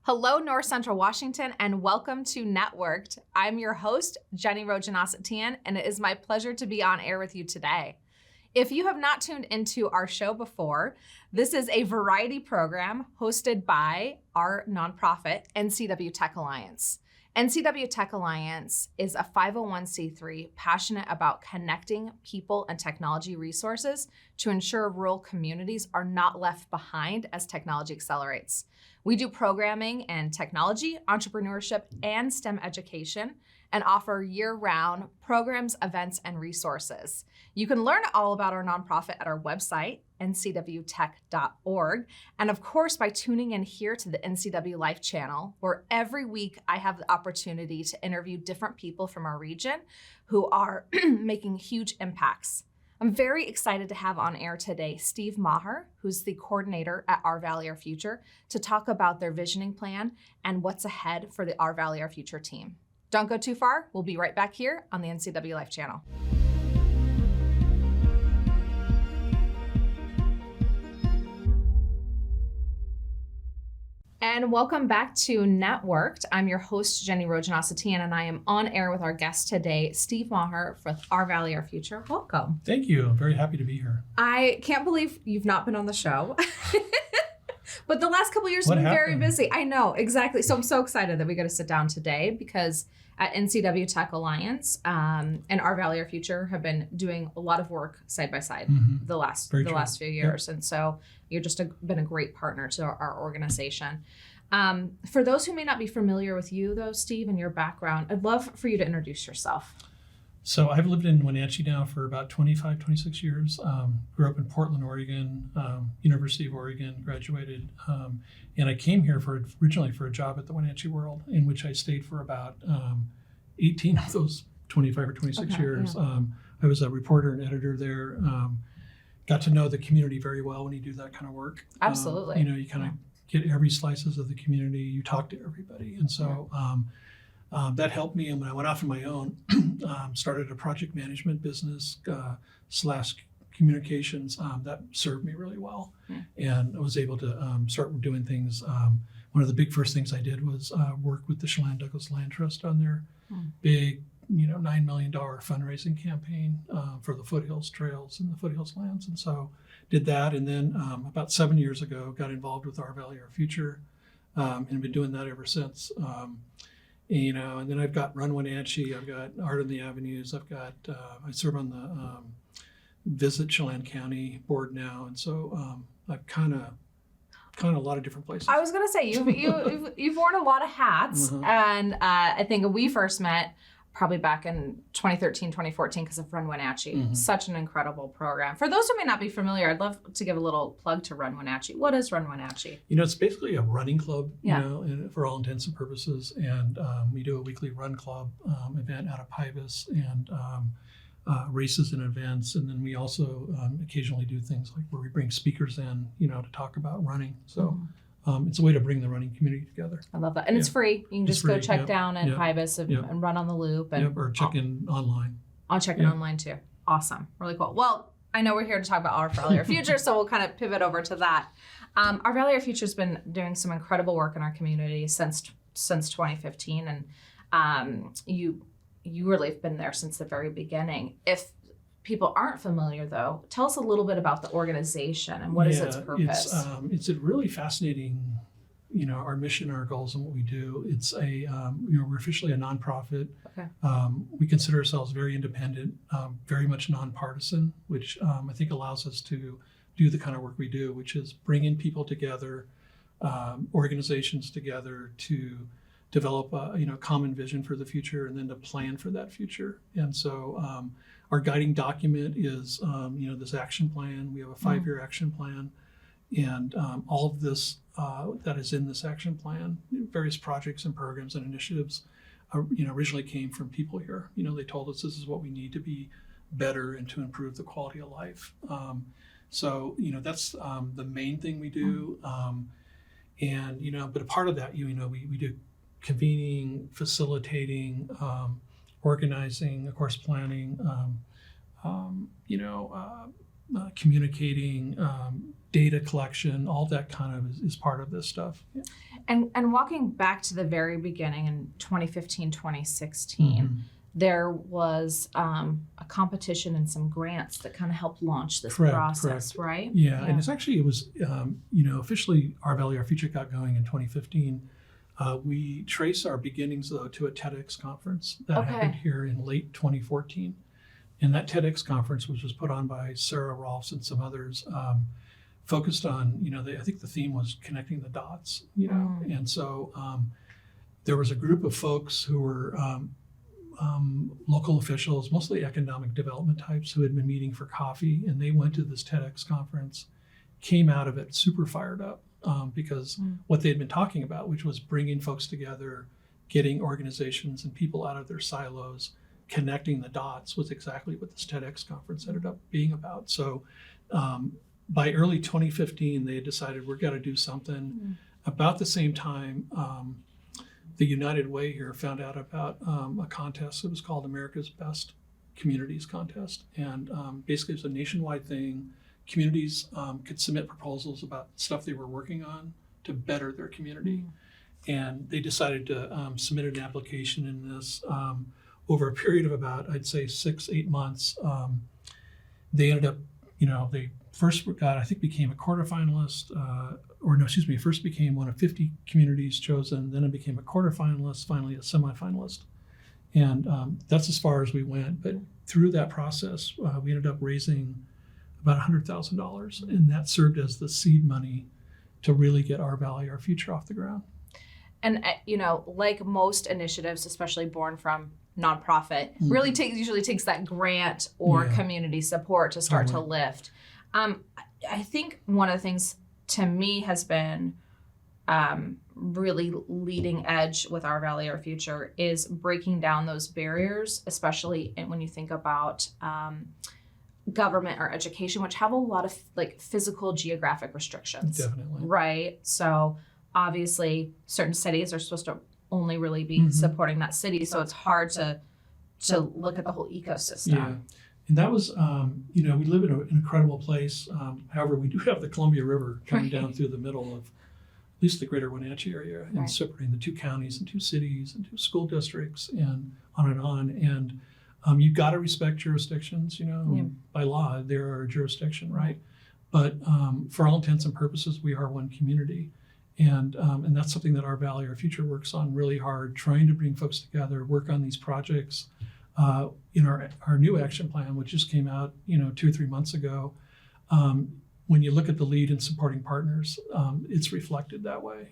Hello, North Central Washington, and welcome to Networked. I'm your host, Jenny Rojanasatian, and it is my pleasure to be on air with you today. If you have not tuned into our show before, this is a variety program hosted by our nonprofit, NCW Tech Alliance. NCW Tech Alliance is a 501c3 passionate about connecting people and technology resources to ensure rural communities are not left behind as technology accelerates. We do programming in technology, entrepreneurship, and STEM education, and offer year-round programs, events, and resources. You can learn all about our nonprofit at our website, ncwtech.org, and of course by tuning in here to the NCW Life channel, where every week I have the opportunity to interview different people from our region who are making huge impacts. I'm very excited to have on air today Steve Maher, who's the coordinator at Our Valley, Our Future, to talk about their visioning plan and what's ahead for the Our Valley, Our Future team. Don't go too far. We'll be right back here on the NCW Life channel. And welcome back to Networked. I'm your host, Jenny Rojanasatian, and I am on air with our guest today, Steve Maher for Our Valley, Our Future. Welcome. Thank you. I'm very happy to be here. I can't believe you've not been on the show. But the last couple of years have been very busy. I know, exactly. So I'm so excited that we got to sit down today because at NCW Tech Alliance and Our Valley, Our Future have been doing a lot of work side by side the last few years. Yep. And so you're just been a great partner to our organization. For those who may not be familiar with you though, Steve, and your background, I'd love for you to introduce yourself. So I've lived in Wenatchee now for about 25, 26 years. Grew up in Portland, Oregon, University of Oregon, graduated. And I came here originally for a job at the Wenatchee World, in which I stayed for about 18 of those 25 or 26 years. Yeah. I was a reporter and editor there. Got to know the community very well when you do that kind of work. Absolutely. You kind of get every slices of the community. You talk to everybody. And so that helped me. And when I went off on my own, started a project management business / communications that served me really well. And I was able to start doing things. One of the big first things I did was work with the Chelan Douglas Land Trust on their big, $9 million fundraising campaign for the foothills trails and the foothills lands. And so did that. And then about 7 years ago, got involved with Our Valley, Our Future, and been doing that ever since. And then I've got Run Wenatchee, I've got Art on the Avenues, I've got, I serve on the Visit Chelan County board now. And so I've kind of a lot of different places. I was going to say, you've worn a lot of hats. And I think we first met probably back in 2013, 2014 because of Run Wenatchee. Such an incredible program. For those who may not be familiar, I'd love to give a little plug to Run Wenatchee. What is Run Wenatchee? It's basically a running club, for all intents and purposes. And we do a weekly run club event out of Pybus and races and events. And then we also occasionally do things like where we bring speakers in, to talk about running. So it's a way to bring the running community together. I love that. And it's free. You can just go check down at Pybus and run on the loop. And or check in online. I'll check in online too. Awesome. Really cool. Well, I know we're here to talk about Our Valley, Our Future, so we'll kind of pivot over to that. Our Valley, Our Future has been doing some incredible work in our community since 2015. And you really have been there since the very beginning. If people aren't familiar, though, tell us a little bit about the organization and what is its purpose. It's a really fascinating, our mission, our goals, and what we do. It's we're officially a nonprofit. Okay. We consider ourselves very independent, very much nonpartisan, which I think allows us to do the kind of work we do, which is bringing people together, organizations together to develop a common vision for the future and then to plan for that future. And so our guiding document is this action plan. We have a 5-year action plan, and all of this that is in this action plan, various projects and programs and initiatives, originally came from people here. They told us this is what we need to be better and to improve the quality of life. So that's the main thing we do. But a part of that, we do convening, facilitating, organizing, of course, planning, communicating, data collection, all that kind of is part of this stuff. Yeah. And walking back to the very beginning in 2015, 2016, there was a competition and some grants that kind of helped launch this process, right? Yeah, and it was, officially Our Valley, Our Future got going in 2015. We trace our beginnings, though, to a TEDx conference that happened here in late 2014. And that TEDx conference, which was put on by Sarah Rolfs and some others, focused on, I think the theme was connecting the dots, And so there was a group of folks who were local officials, mostly economic development types, who had been meeting for coffee, and they went to this TEDx conference, came out of it super fired up because what they'd been talking about, which was bringing folks together, getting organizations and people out of their silos, connecting the dots, was exactly what this TEDx conference ended up being about. So by early 2015, they had decided we're got to do something. About the same time, the United Way here found out about a contest. It was called America's Best Communities Contest. And basically it was a nationwide thing. Communities could submit proposals about stuff they were working on to better their community. And they decided to submit an application in this over a period of about, I'd say 6-8 months. They ended up, they first became a quarterfinalist, first became one of 50 communities chosen, then it became a quarterfinalist, finally a semifinalist. And that's as far as we went. But through that process, we ended up raising about $100,000, and that served as the seed money to really get Our Valley, Our Future off the ground. And, like most initiatives, especially born from nonprofit, really usually takes that grant or community support to start to lift. I think one of the things to me has been really leading edge with Our Valley, Our Future is breaking down those barriers, especially when you think about government or education, which have a lot of physical geographic restrictions. Definitely. Right. So obviously certain cities are supposed to only really be supporting that city. So it's hard to look at the whole ecosystem. Yeah. And that was, we live in an incredible place. However, we do have the Columbia River coming down through the middle of at least the greater Wenatchee area and separating the 2 counties and 2 cities and 2 school districts and on and on. And you've got to respect jurisdictions, by law, they're our jurisdiction, right? But for all intents and purposes, we are one community. And that's something that Our Valley, Our Future works on really hard, trying to bring folks together, work on these projects. In our new action plan, which just came out, 2 or 3 months ago, when you look at the lead and supporting partners, it's reflected that way.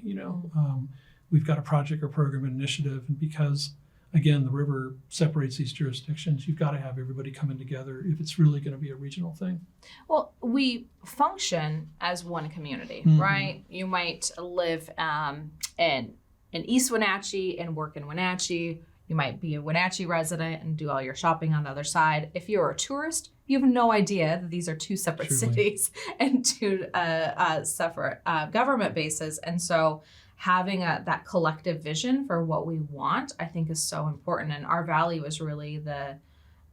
We've got a project or program initiative, and because, again, the river separates these jurisdictions, you've got to have everybody coming together if it's really going to be a regional thing. Well, we function as one community, right? You might live in East Wenatchee and work in Wenatchee. You might be a Wenatchee resident and do all your shopping on the other side. If you're a tourist, you have no idea that these are 2 separate cities and 2 separate government bases. And so having that collective vision for what we want, I think, is so important. And Our Valley was really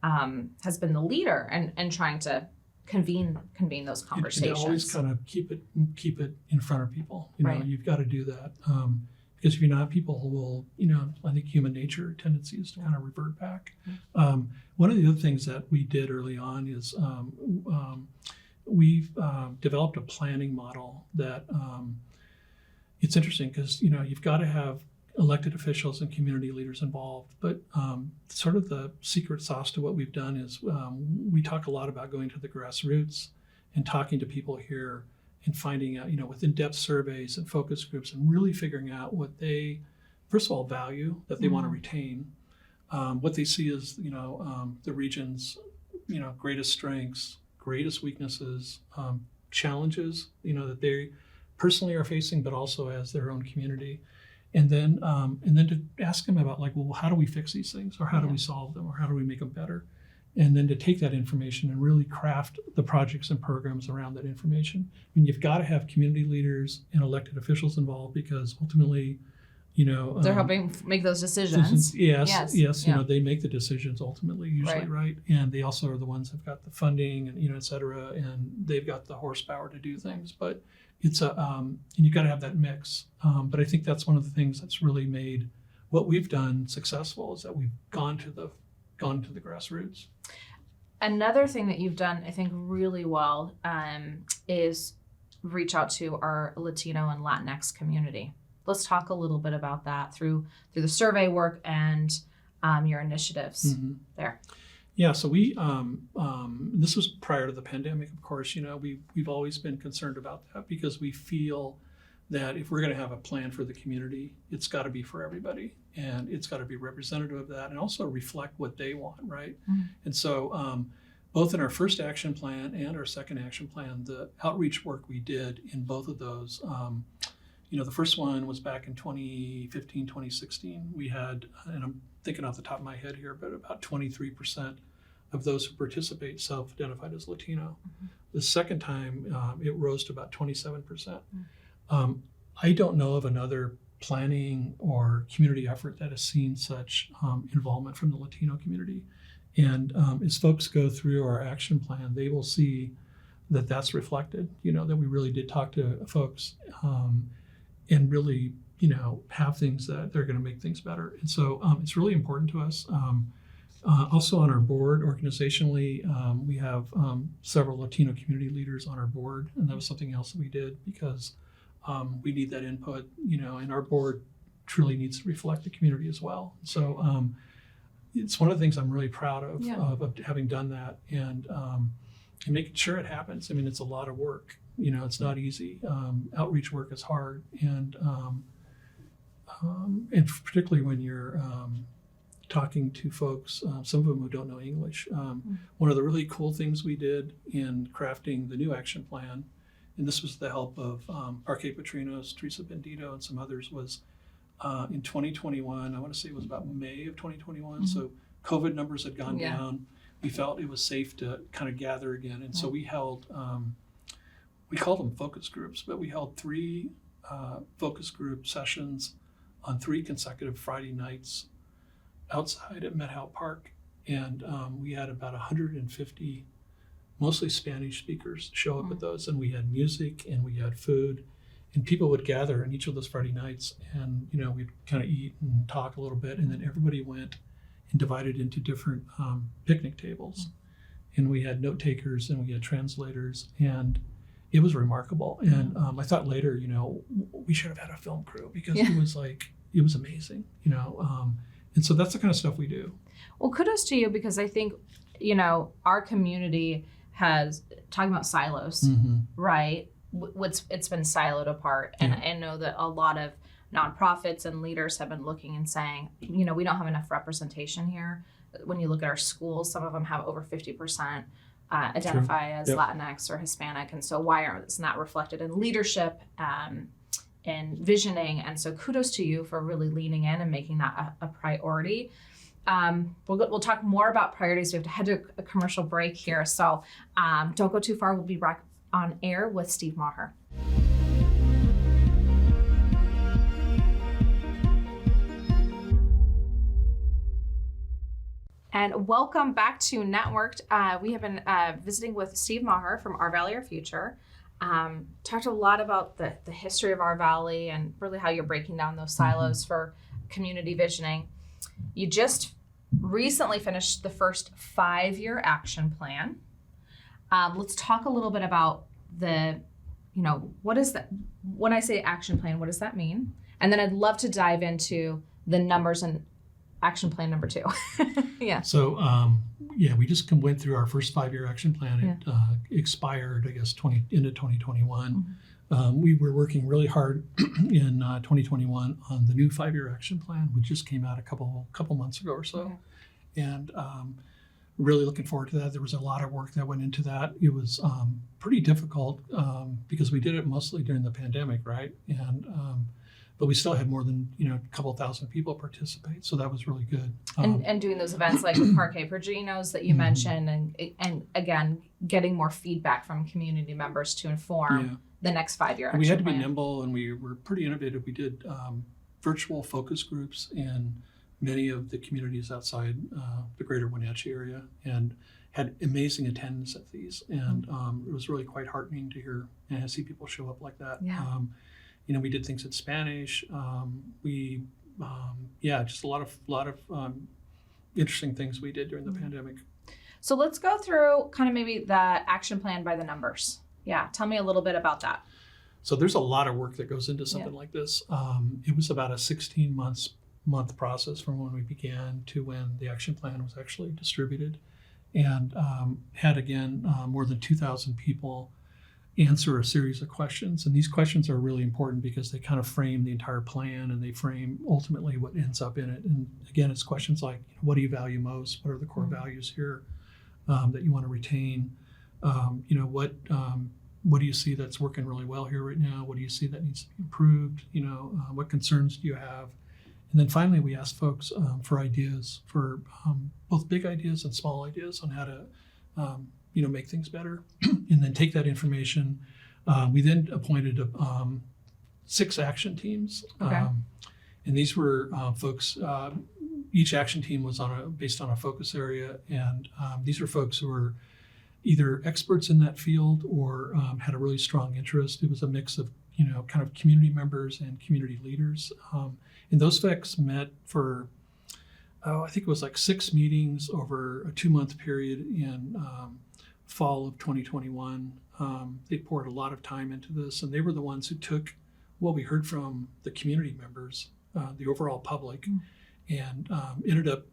has been the leader and trying to convene those conversations. And always kind of keep it in front of people. You've got to do that. Because if you're not, people will, I think human nature tendency is to kind of revert back. One of the other things that we did early on is we've developed a planning model that it's interesting because, you've got to have elected officials and community leaders involved. But sort of the secret sauce to what we've done is we talk a lot about going to the grassroots and talking to people here and finding out, with in-depth surveys and focus groups and really figuring out what they, first of all, value, that they want to retain, what they see as, the region's, greatest strengths, greatest weaknesses, challenges, that they personally are facing, but also as their own community. And then to ask them about how do we fix these things, or how do we solve them, or how do we make them better? And then to take that information and really craft the projects and programs around that information. I mean, you've got to have community leaders and elected officials involved because ultimately They're helping make those decisions. Yes. Yeah. They make the decisions ultimately, usually, right? And they also are the ones who've got the funding and, et cetera, and they've got the horsepower to do things. But it's and you got to have that mix. But I think that's one of the things that's really made what we've done successful is that we've gone to the grassroots. Another thing that you've done, I think, really well is reach out to our Latino and Latinx community. Let's talk a little bit about that through the survey work and your initiatives there. Yeah, so we this was prior to the pandemic, of course. We've always been concerned about that because we feel that if we're going to have a plan for the community, it's got to be for everybody, and it's got to be representative of that, and also reflect what they want, right? And so, both in our first action plan and our second action plan, the outreach work we did in both of those. The first one was back in 2015, 2016. We had, and I'm thinking off the top of my head here, but about 23% of those who participate self-identified as Latino. The second time, it rose to about 27%. I don't know of another planning or community effort that has seen such involvement from the Latino community. And as folks go through our action plan, they will see that that's reflected, that we really did talk to folks and really, have things that they're going to make things better. And so it's really important to us. Also on our board, organizationally, we have several Latino community leaders on our board, and that was something else that we did because we need that input, and our board truly needs to reflect the community as well. So it's one of the things I'm really proud of having done that and making sure it happens. I mean, it's a lot of work. It's not easy. Outreach work is hard, and particularly when you're talking to folks, some of them who don't know English. One of the really cool things we did in crafting the new action plan, and this was the help of Parque Petrinos, Teresa Bendito, and some others, was in 2021, I want to say it was about May of 2021, so COVID numbers had gone down. We felt it was safe to kind of gather again, and so we held, we called them focus groups, but we held 3 focus group sessions on 3 consecutive Friday nights outside at Maher Park, and we had about 150 mostly Spanish speakers show up at those, and we had music and we had food, and people would gather on each of those Friday nights, and we'd kind of eat and talk a little bit, and then everybody went and divided into different picnic tables, and we had note takers and we had translators, and it was remarkable. And I thought later, we should have had a film crew because it was amazing, and so that's the kind of stuff we do. Well, kudos to you, because I think, our community has, talking about silos, right? It's been siloed apart. And I know that a lot of nonprofits and leaders have been looking and saying, we don't have enough representation here. When you look at our schools, some of them have over 50% identify as Latinx or Hispanic. And so why aren't it's not reflected in leadership and visioning? And so kudos to you for really leaning in and making that a priority. We'll talk more about priorities. We have to head to a commercial break here. So don't go too far. We'll be back on air with Steve Maher. And welcome back to Networked. We have been visiting with Steve Maher from Our Valley, Our Future. Talked a lot about the history of Our Valley and really how you're breaking down those silos for community visioning. You just recently finished the first 5-year action plan. Let's talk a little bit about what is that? When I say action plan, what does that mean? And then I'd love to dive into the numbers and action plan number 2. Yeah. So, we just went through our first 5-year action plan. It expired, I guess, into 2021. We were working really hard in 2021 on the new 5-year action plan, which just came out a couple months ago or so. And really looking forward to that. There was a lot of work that went into that. It was pretty difficult because we did it mostly during the pandemic, right? And but we still had more than a couple thousand people participate, so that was really good. And doing those events like with Parque Perginos that you mentioned, and again getting more feedback from community members to inform the next 5-year action plan. We had to be nimble, and we were pretty innovative. We did virtual focus groups in many of the communities outside the greater Wenatchee area, and had amazing attendance at these. And it was really quite heartening to hear and see people show up like that. Yeah. We did things in Spanish. Just a lot of interesting things we did during the pandemic. So let's go through kind of maybe the action plan by the numbers. Yeah, tell me a little bit about that. So there's a lot of work that goes into something like this. It was about a 16-month process from when we began to when the action plan was actually distributed, and had again more than 2,000 people answer a series of questions. And these questions are really important because they kind of frame the entire plan, and they frame ultimately what ends up in it. And again, it's questions like, what do you value most? What are the core values here that you want to retain? What do you see that's working really well here right now? What do you see that needs to be improved? What concerns do you have? And then finally, we asked folks for ideas, for both big ideas and small ideas on how to make things better, and then take that information. We then appointed 6 action teams, Okay. And these were folks. Each action team was based on a focus area, and these were folks who were either experts in that field or had a really strong interest. It was a mix of kind of community members and community leaders, and those folks met for I think it was like 6 meetings over a 2-month period in fall of 2021. They poured a lot of time into this, and they were the ones who took what we heard from the community members, the overall public, and ended up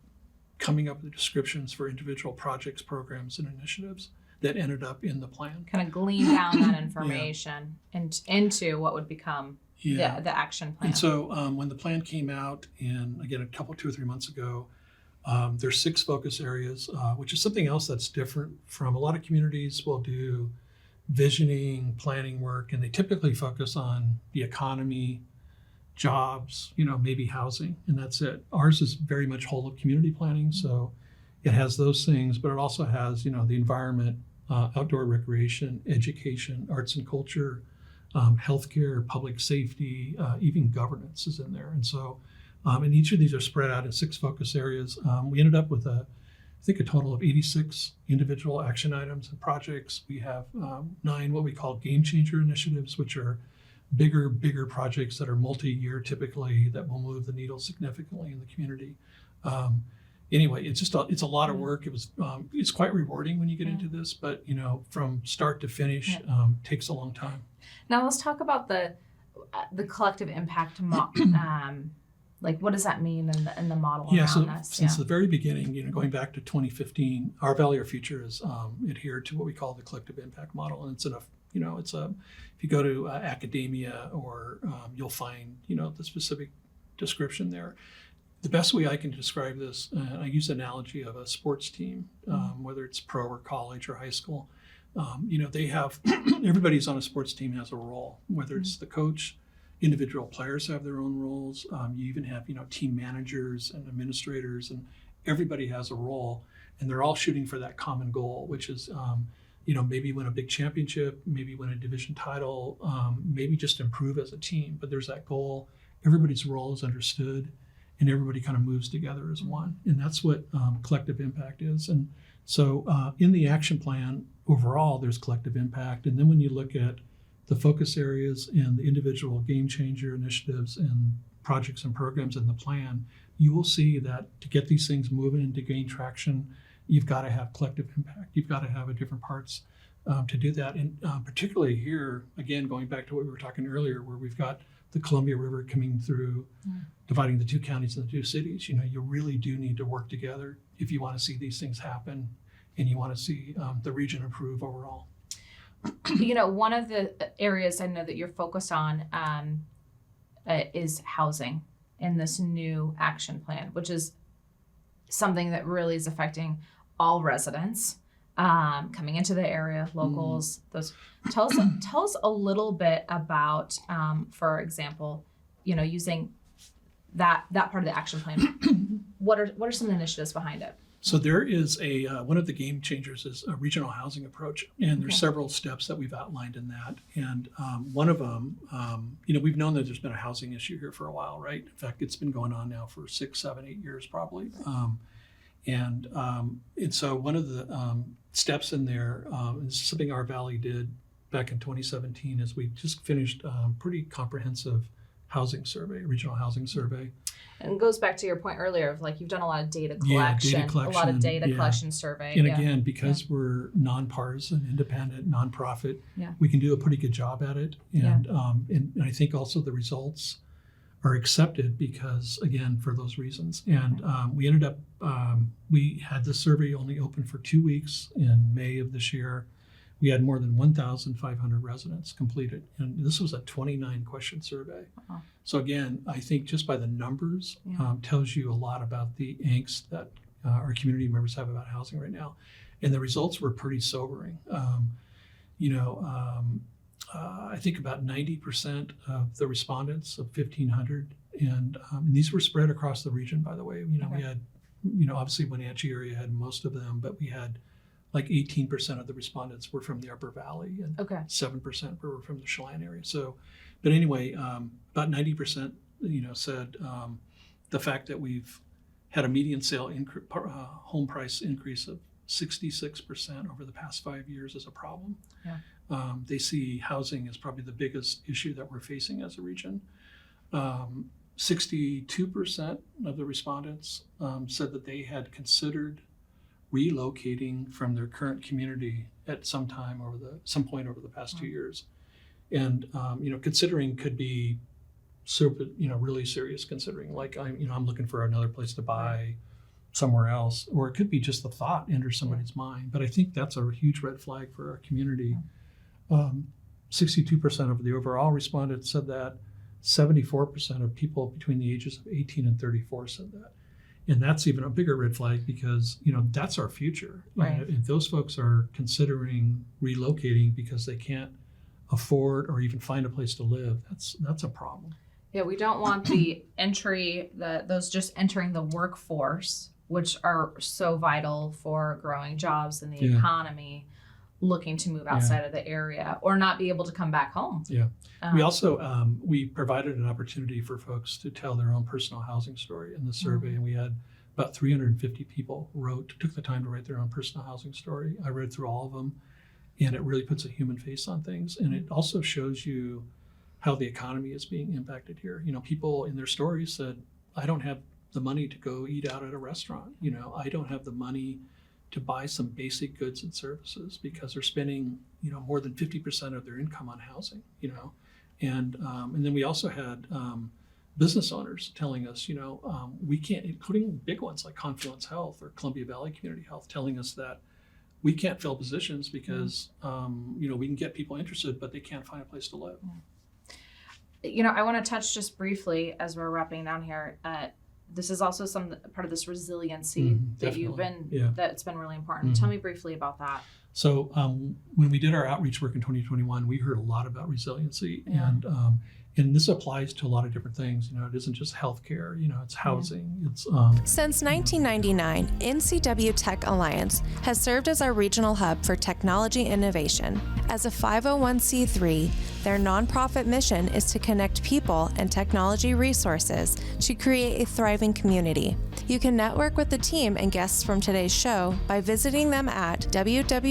coming up with descriptions for individual projects, programs, and initiatives that ended up in the plan. Kind of glean down that information into what would become the action plan. And so when the plan came out, and again, 2 or 3 months ago, there's 6 focus areas, which is something else that's different from a lot of communities will do visioning, planning work, and they typically focus on the economy, jobs, maybe housing, and that's it. Ours is very much whole of community planning, so it has those things, but it also has, the environment, outdoor recreation, education, arts and culture, healthcare, public safety, even governance is in there. And so, and each of these are spread out in 6 focus areas. We ended up with I think a total of 86 individual action items and projects. We have 9 what we call game changer initiatives, which are bigger projects that are multi-year typically, that will move the needle significantly in the community. Anyway, it's a lot of work. It's quite rewarding when you get into this, but from start to finish takes a long time. Now let's talk about the collective impact like what does that mean in the model around this? Since the very beginning, going back to 2015, our Value Our Future has adhered to what we call the collective impact model, and it's if you go to academia or you'll find the specific description there. The best way I can describe this, I use the analogy of a sports team, whether it's pro or college or high school. They have everybody's on a sports team has a role, whether it's the coach. Individual players have their own roles. You even have team managers and administrators, and everybody has a role, and they're all shooting for that common goal, which is maybe win a big championship, maybe win a division title, maybe just improve as a team. But there's that goal. Everybody's role is understood, and everybody kind of moves together as one. And that's what collective impact is. And so in the action plan overall, there's collective impact. And then when you look at the focus areas and the individual game changer initiatives and projects and programs in the plan, you will see that to get these things moving and to gain traction, you've got to have collective impact. You've got to have different parts to do that. And particularly here, again, going back to what we were talking earlier, where we've got the Columbia River coming through, dividing the 2 counties and the 2 cities, you really do need to work together if you want to see these things happen and you want to see the region improve overall. One of the areas I know that you're focused on is housing in this new action plan, which is something that really is affecting all residents coming into the area, locals. Those tell us a little bit about, for example, using that part of the action plan. What are some of the initiatives behind it? So there is one of the game changers is a regional housing approach, and there's several steps that we've outlined in that. And one of them, we've known that there's been a housing issue here for a while, right? In fact, it's been going on now for 6, 7, 8 years probably. And so one of the steps in there is something our valley did back in 2017 is we just finished pretty comprehensive housing survey, regional housing survey. And it goes back to your point earlier of like you've done a lot of data collection, a lot of data collection survey. And again, because we're nonpartisan, independent, nonprofit, we can do a pretty good job at it. And I think also the results are accepted because, again, for those reasons. And we ended up, we had the survey only open for 2 weeks in May of this year. We had more than 1,500 residents completed. And this was a 29 question survey. Uh-huh. So again, I think just by the numbers tells you a lot about the angst that our community members have about housing right now. And the results were pretty sobering. I think about 90% of the respondents of 1,500, and these were spread across the region, by the way. We had, obviously Wenatchee area had most of them, but we had like 18% of the respondents were from the Upper Valley, and 7% were from the Chelan area. So, but anyway, about 90%, said the fact that we've had a median sale home price increase of 66% over the past 5 years is a problem. Yeah. They see housing as probably the biggest issue that we're facing as a region. 62% of the respondents said that they had considered relocating from their current community at some point over the past 2 years. And considering could be really serious considering, like I'm looking for another place to buy somewhere else, or it could be just the thought enters somebody's mind. But I think that's a huge red flag for our community. 62% of the overall respondents said that. 74% of people between the ages of 18 and 34 said that. And that's even a bigger red flag because, that's our future. Right. And if those folks are considering relocating because they can't afford or even find a place to live, that's a problem. Yeah, we don't want those just entering the workforce, which are so vital for growing jobs in the economy, looking to move outside of the area or not be able to come back home. Yeah. We also, we provided an opportunity for folks to tell their own personal housing story in the survey. And we had about 350 people took the time to write their own personal housing story. I read through all of them, and it really puts a human face on things. And it also shows you how the economy is being impacted here. People in their stories said, I don't have the money to go eat out at a restaurant. I don't have the money to buy some basic goods and services because they're spending, more than 50% of their income on housing, and then we also had business owners telling us, we can't, including big ones like Confluence Health or Columbia Valley Community Health, telling us that we can't fill positions because, we can get people interested, but they can't find a place to live. I want to touch just briefly as we're wrapping down here. This is also part of this resiliency that that's been really important. Tell me briefly about that. So when we did our outreach work in 2021, we heard a lot about resiliency, and this applies to a lot of different things. It isn't just healthcare. It's housing. It's Since 1999, NCW Tech Alliance has served as our regional hub for technology innovation. As a 501c3, their nonprofit mission is to connect people and technology resources to create a thriving community. You can network with the team and guests from today's show by visiting them at www.ncwtech.org.